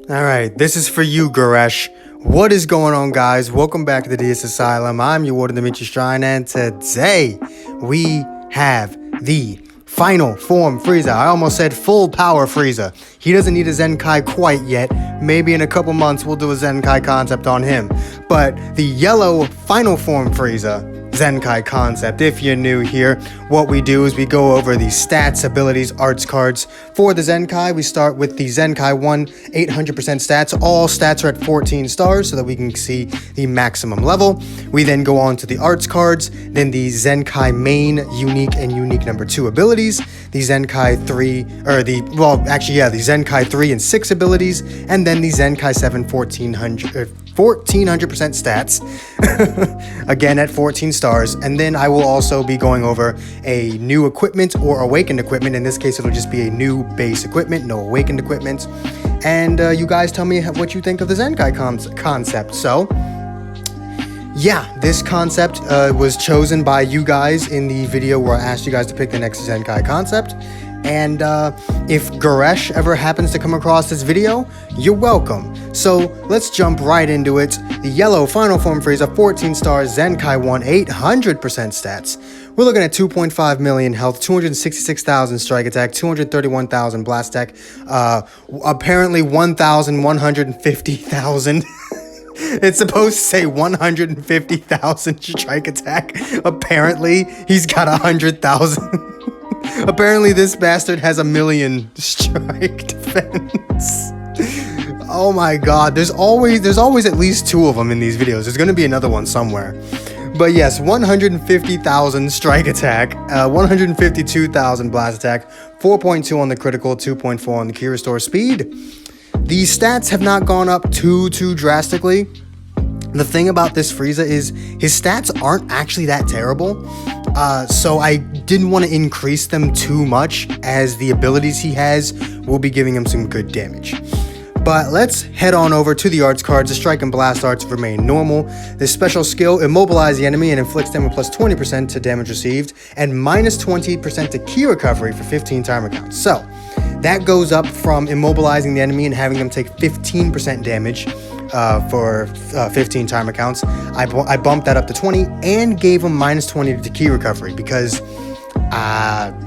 Alright, this is for you, Goresh. What is going on, guys? Welcome back to the DS Asylum. I'm your warden, Dimitri Shrine, and today we have the final form Frieza. I almost said full power Frieza. He doesn't need a Zenkai quite yet. Maybe in a couple months we'll do a Zenkai concept on him. But the yellow final form Frieza Zenkai concept. If you're new here, what we do is we go over the stats, abilities, arts cards. For the Zenkai, we start with the Zenkai 1, 800% stats. All stats are at 14 stars so that we can see the maximum level. We then go on to the arts cards, then the Zenkai main, unique, and unique number 2 abilities, the Zenkai 3, the Zenkai 3 and 6 abilities, and then the Zenkai 7 1400% stats, again at 14 stars, and then I will also be going over a new equipment or awakened equipment. In this case, it'll just be a new base equipment, no awakened equipment, and you guys tell me what you think of the Zenkai concept. So yeah, this concept was chosen by you guys in the video where I asked you guys to pick the next Zenkai concept. And if Goresh ever happens to come across this video, you're welcome. So let's jump right into it. The yellow final form Frieza, 14 stars, Zenkai 1, 800% stats. We're looking at 2.5 million health, 266,000 strike attack, 231,000 blast attack, apparently 1,150,000. It's supposed to say 150,000 strike attack. Apparently, he's got 100,000. Apparently, this bastard has 1,000,000 strike defense. Oh my god, there's always at least 2 of them in these videos. There's going to be another one somewhere. But yes, 150,000 strike attack, 152,000 blast attack, 4.2 on the critical, 2.4 on the key restore speed. These stats have not gone up too drastically. The thing about this Frieza is his stats aren't actually that terrible, so I didn't want to increase them too much, as the abilities he has will be giving him some good damage. But let's head on over to the arts cards. The strike and blast arts remain normal. The special skill, immobilize the enemy and inflicts them with plus 20% to damage received and minus 20% to key recovery for 15 timer counts. So that goes up from immobilizing the enemy and having them take 15% damage for 15 timer counts. I bumped that up to 20 and gave him minus 20 to key recovery because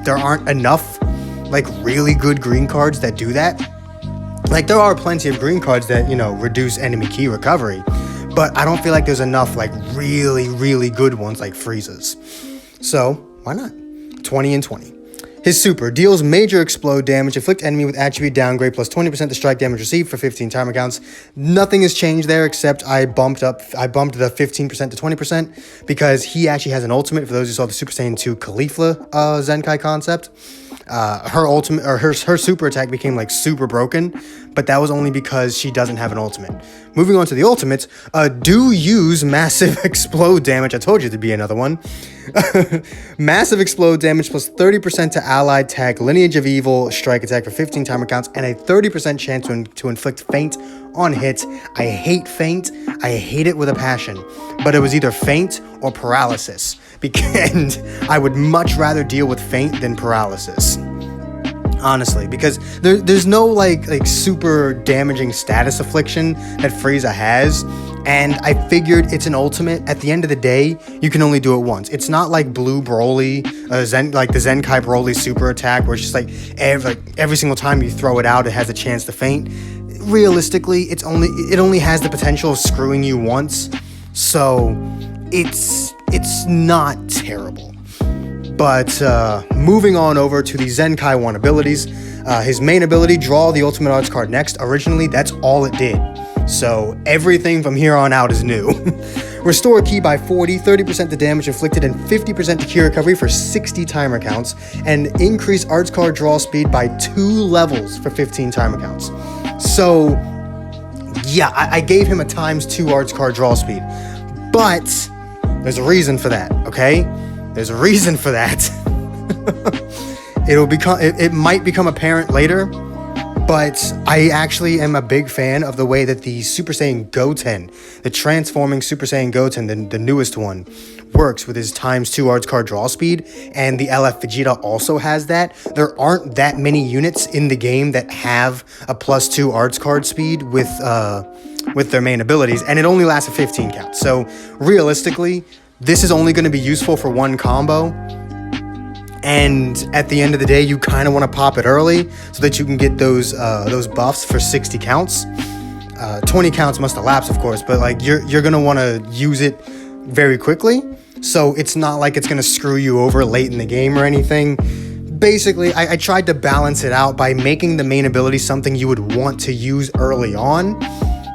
there aren't enough like really good green cards that do that. Like, there are plenty of green cards that, you know, reduce enemy key recovery, but I don't feel like there's enough like really good ones like Frieza's. So why not? 20 and 20. His super deals major explode damage, inflict enemy with attribute downgrade plus 20% to strike damage received for 15 timer counts. Nothing has changed there except I bumped the 15% to 20% because he actually has an ultimate. For those who saw the Super Saiyan 2 Caulifla Zenkai concept, her ultimate, or her super attack became like super broken, but that was only because she doesn't have an ultimate. Moving on to the ultimates, do use massive explode damage. I told you there'd be another one. Massive explode damage plus 30% to allied tag, lineage of evil, strike attack for 15 timer counts, and a 30% chance to inflict feint on hit. I hate feint. I hate it with a passion, but it was either feint or paralysis. And I would much rather deal with feint than paralysis, honestly, because there's no like super damaging status affliction that Frieza has, and I figured it's an ultimate. At the end of the day, you can only do it once. It's not like Blue Broly, like the Zenkai Broly super attack, where it's just like every single time you throw it out, it has a chance to feint. Realistically, it only has the potential of screwing you once, so it's not terrible. But moving on over to the Zenkai 1 abilities, his main ability, draw the ultimate arts card next. Originally, that's all it did. So everything from here on out is new. Restore key by 40, 30% to damage inflicted, and 50% to key recovery for 60 timer counts, and increase arts card draw speed by 2 levels for 15 timer counts. So yeah, I gave him a ×2 arts card draw speed, but there's a reason for that, okay? There's a reason for that. It might become apparent later, But I actually am a big fan of the way that the Super Saiyan Goten, the transforming Super Saiyan Goten, the newest one, works with his ×2 arts card draw speed, and the LF Vegeta also has that. There aren't that many units in the game that have a +2 arts card speed with their main abilities, and it only lasts a 15 count. So realistically, this is only going to be useful for one combo. And at the end of the day, you kind of want to pop it early so that you can get those buffs for 60 counts. 20 counts must elapse, of course, but like you're gonna want to use it very quickly. So it's not like it's gonna screw you over late in the game or anything. Basically, I tried to balance it out by making the main ability something you would want to use early on,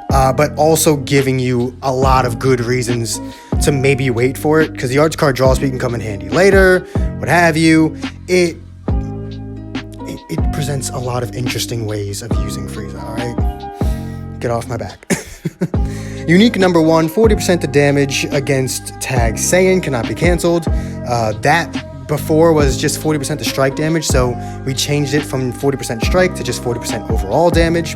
but also giving you a lot of good reasons to maybe wait for it, because the arts card draw speed can come in handy later, what have you. It presents a lot of interesting ways of using Frieza, alright? Get off my back. Unique number 1, 40% the damage against Tag Saiyan cannot be cancelled. That before was just 40% the strike damage, so we changed it from 40% strike to just 40% overall damage.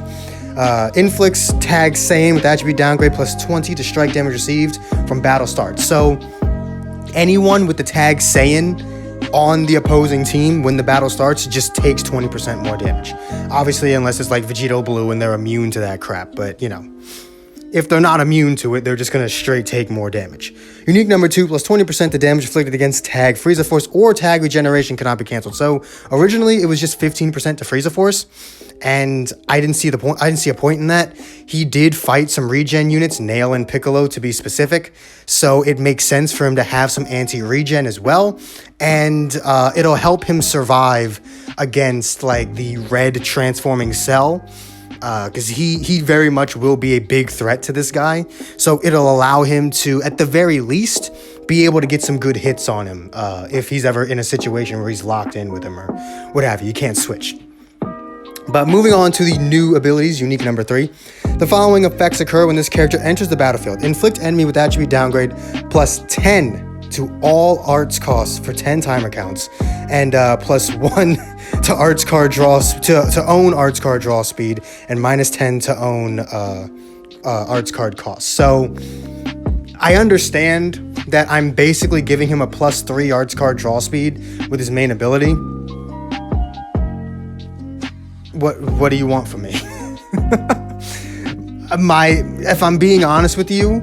Inflicts Tag Saiyan with attribute downgrade +20 to strike damage received from battle start. So anyone with the Tag Saiyan on the opposing team when the battle starts just takes 20% more damage. Obviously, unless it's like Vegito Blue and they're immune to that crap, but you know. If they're not immune to it, they're just going to straight take more damage. Unique number 2, +20% the damage inflicted against Tag Frieza Force or Tag Regeneration cannot be cancelled. So originally it was just 15% to Frieza Force, and I didn't see the point. I didn't see a point in that. He did fight some regen units, Nail and Piccolo to be specific, so it makes sense for him to have some anti-regen as well, and it'll help him survive against like the red transforming Cell. Because he very much will be a big threat to this guy. So it'll allow him to, at the very least, be able to get some good hits on him if he's ever in a situation where he's locked in with him or what have you. You can't switch. But moving on to the new abilities, unique number 3. The following effects occur when this character enters the battlefield. Inflict enemy with attribute downgrade +10 to all arts costs for 10 timer counts, and +1 to arts card draw to own arts card draw speed, and -10 to own arts card costs. So I understand that I'm basically giving him a +3 arts card draw speed with his main ability. What do you want from me? If I'm being honest with you,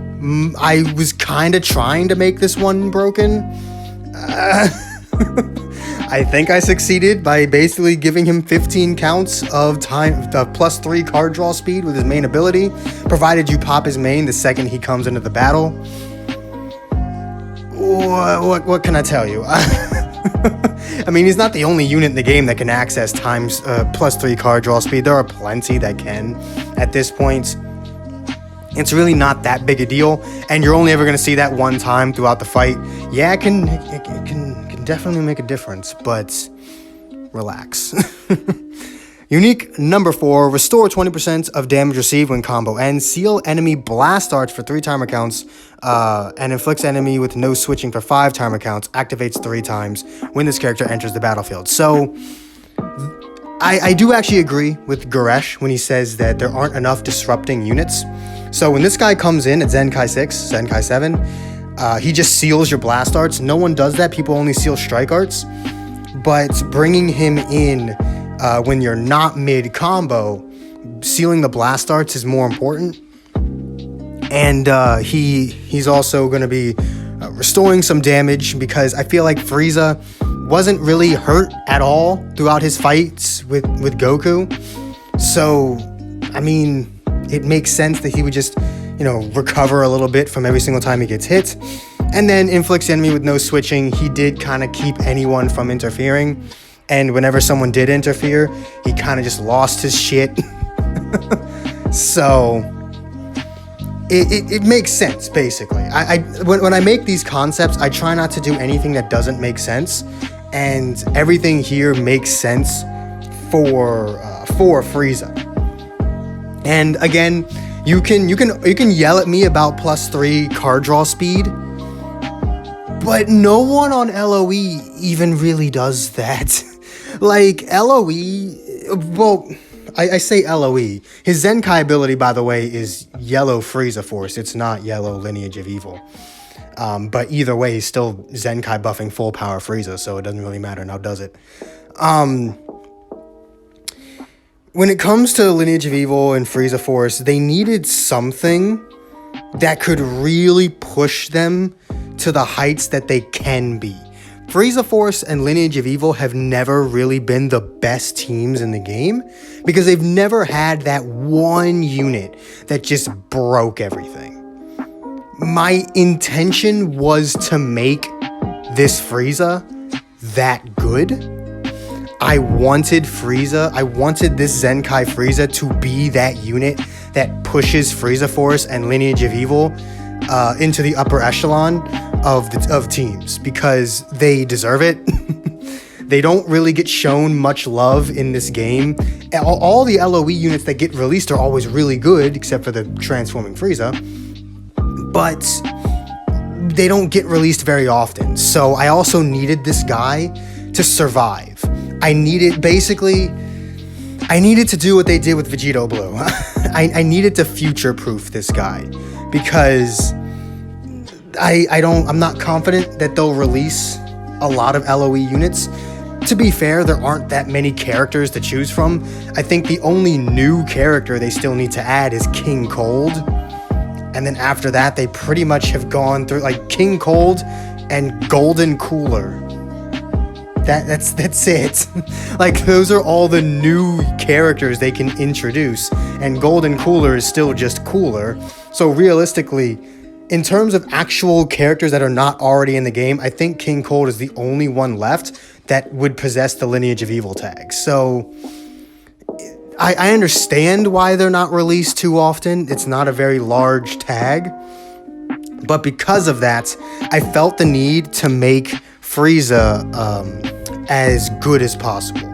I was kind of trying to make this one broken. I think I succeeded by basically giving him 15 counts of time, the +3 card draw speed with his main ability, provided you pop his main the second he comes into the battle. What can I tell you? I mean, he's not the only unit in the game that can access +3 card draw speed. There are plenty that can at this point. It's really not that big a deal, and you're only ever going to see that one time throughout the fight. Yeah, it can definitely make a difference, but relax. Unique number 4, restore 20% of damage received when combo ends. Seal enemy blast darts for 3 timer counts, and inflicts enemy with no switching for 5 timer counts. Activates 3 times when this character enters the battlefield. So I do actually agree with Goresh when he says that there aren't enough disrupting units. So when this guy comes in at Zenkai 6, Zenkai 7, he just seals your blast arts. No one does that. People only seal strike arts. But bringing him in when you're not mid-combo, sealing the blast arts is more important. And he's also going to be restoring some damage, because I feel like Frieza wasn't really hurt at all throughout his fights with Goku. So, I mean, it makes sense that he would just, recover a little bit from every single time he gets hit. And then inflicts enemy with no switching. He did kind of keep anyone from interfering. And whenever someone did interfere, he kind of just lost his shit. So it makes sense, basically. When I make these concepts, I try not to do anything that doesn't make sense. And everything here makes sense for Frieza. And again, you can yell at me about +3 card draw speed, but no one on LOE even really does that. Like, LOE, well, I say LOE. His Zenkai ability, by the way, is Yellow Frieza Force. It's not Yellow Lineage of Evil. But either way, he's still Zenkai buffing full power Frieza, so it doesn't really matter now, does it? When it comes to Lineage of Evil and Frieza Force, they needed something that could really push them to the heights that they can be. Frieza Force and Lineage of Evil have never really been the best teams in the game because they've never had that one unit that just broke everything. My intention was to make this Frieza that good. I wanted Frieza, I wanted this Zenkai Frieza to be that unit that pushes Frieza Force and Lineage of Evil into the upper echelon of teams because they deserve it. They don't really get shown much love in this game. All the LOE units that get released are always really good, except for the Transforming Frieza, but they don't get released very often. So I also needed this guy to survive. I needed to do what they did with Vegito Blue. I needed to future-proof this guy because I'm not confident that they'll release a lot of LOE units. To be fair, there aren't that many characters to choose from. I think the only new character they still need to add is King Cold. And then after that, they pretty much have gone through like King Cold and Golden Cooler. That's it. Like, those are all the new characters they can introduce, and Golden Cooler is still just cooler. So realistically, in terms of actual characters that are not already in the game, I think King Cold is the only one left that would possess the Lineage of Evil tag. So I understand why they're not released too often. It's not a very large tag. But because of that, I felt the need to make Frieza as good as possible.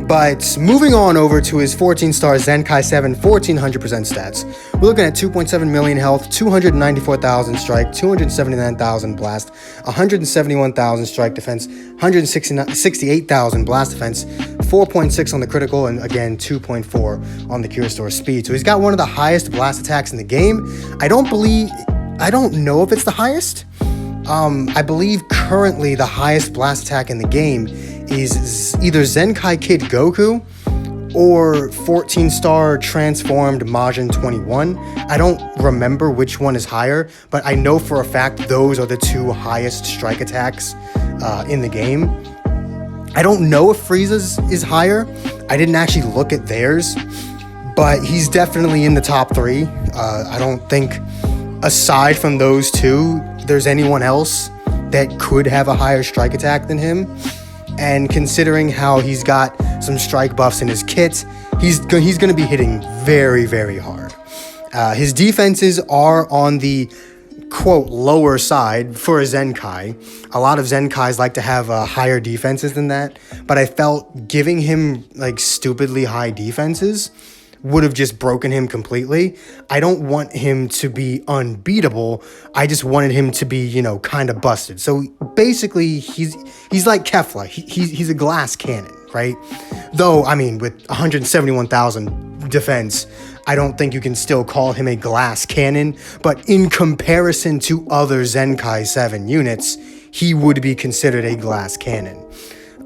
But moving on over to his 14-star Zenkai 7 1400% stats, we're looking at 2.7 million health, 294,000 strike, 279,000 blast, 171,000 strike defense, 168,000 blast defense, 4.6 on the critical, and again 2.4 on the cure store speed. So he's got one of the highest blast attacks in the game. I don't know if it's the highest. I believe currently the highest blast attack in the game is either Zenkai Kid Goku or 14-star transformed Majin 21. I don't remember which one is higher, but I know for a fact those are the two highest strike attacks in the game. I don't know if Frieza's is higher. I didn't actually look at theirs, but he's definitely in the top 3. I don't think, aside from those two, there's anyone else that could have a higher strike attack than him. And considering how he's got some strike buffs in his kit, he's going to be hitting very, very hard. His defenses are on the, quote, lower side for a Zenkai. A lot of Zenkais like to have higher defenses than that, but I felt giving him like stupidly high defenses would have just broken him completely. I don't want him to be unbeatable. I just wanted him to be, kind of busted. So basically, he's like Kefla. He's a glass cannon, right? Though, I mean, with 171,000 defense, I don't think you can still call him a glass cannon. But in comparison to other Zenkai 7 units, he would be considered a glass cannon.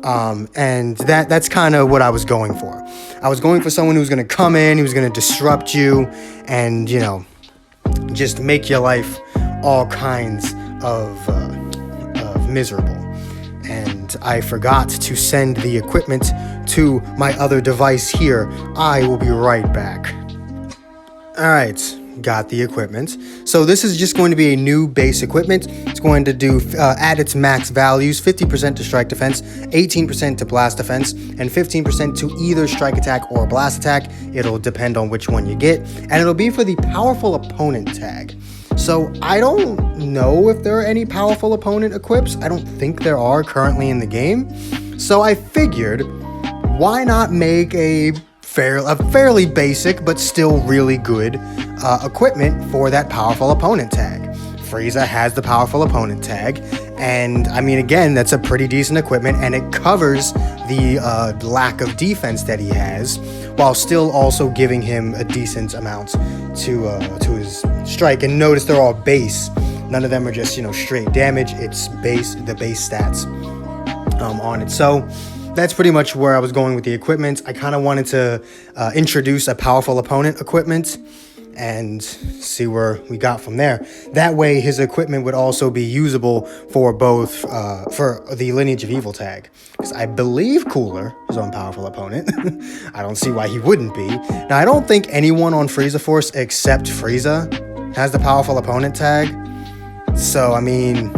And that's kind of what I was going for. I was going for someone who's going to come in, who's going to disrupt you, and, just make your life all kinds of miserable. And I forgot to send the equipment to my other device here. I will be right back. All right. Got the equipment. So this is just going to be a new base equipment. It's going to do add its max values, 50% to strike defense, 18% to blast defense, and 15% to either strike attack or blast attack. It'll depend on which one you get, and it'll be for the powerful opponent tag. So I don't know if there are any powerful opponent equips. I don't think there are currently in the game. So I figured, why not make a fairly basic but still really good equipment for that powerful opponent tag. Frieza has the powerful opponent tag, And I mean, again, that's a pretty decent equipment, and it covers the lack of defense that he has, while still also giving him a decent amount to his strike. And notice they're all base. None of them are just, straight damage. It's the base stats on it. So that's pretty much where I was going with the equipment. I kind of wanted to introduce a powerful opponent equipment and see where we got from there. That way his equipment would also be usable for both for the Lineage of Evil tag, because I believe Cooler is on powerful opponent. I don't see why he wouldn't be. Now, I don't think anyone on Frieza Force except Frieza has the powerful opponent tag, so I mean,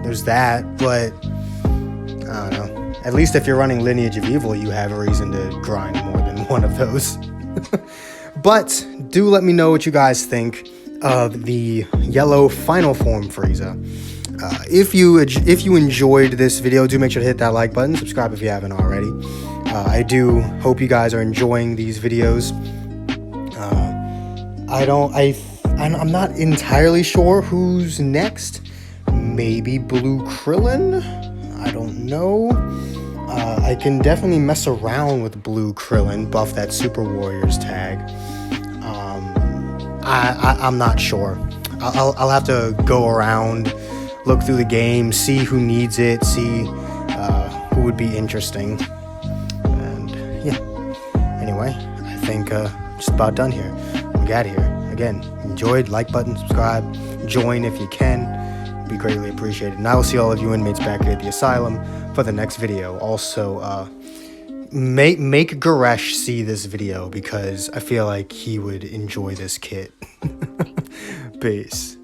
there's that. But I don't know, at least if you're running Lineage of Evil, you have a reason to grind more than one of those. But do let me know what you guys think of the yellow final form Frieza. If you enjoyed this video, do make sure to hit that like button, subscribe if you haven't already. I do hope you guys are enjoying these videos. I'm not entirely sure who's next. Maybe Blue Krillin? I don't know. I can definitely mess around with Blue Krillin, buff that Super Warriors tag. I'm not sure. I'll have to go around, look through the game, see who needs it, see who would be interesting. And yeah. Anyway, I think just about done here. We got here. Again, enjoyed, like button, subscribe, join if you can. It'd be greatly appreciated. And I will see all of you inmates back here at the asylum for the next video. Also, make Goresh see this video, because I feel like he would enjoy this kit. Peace.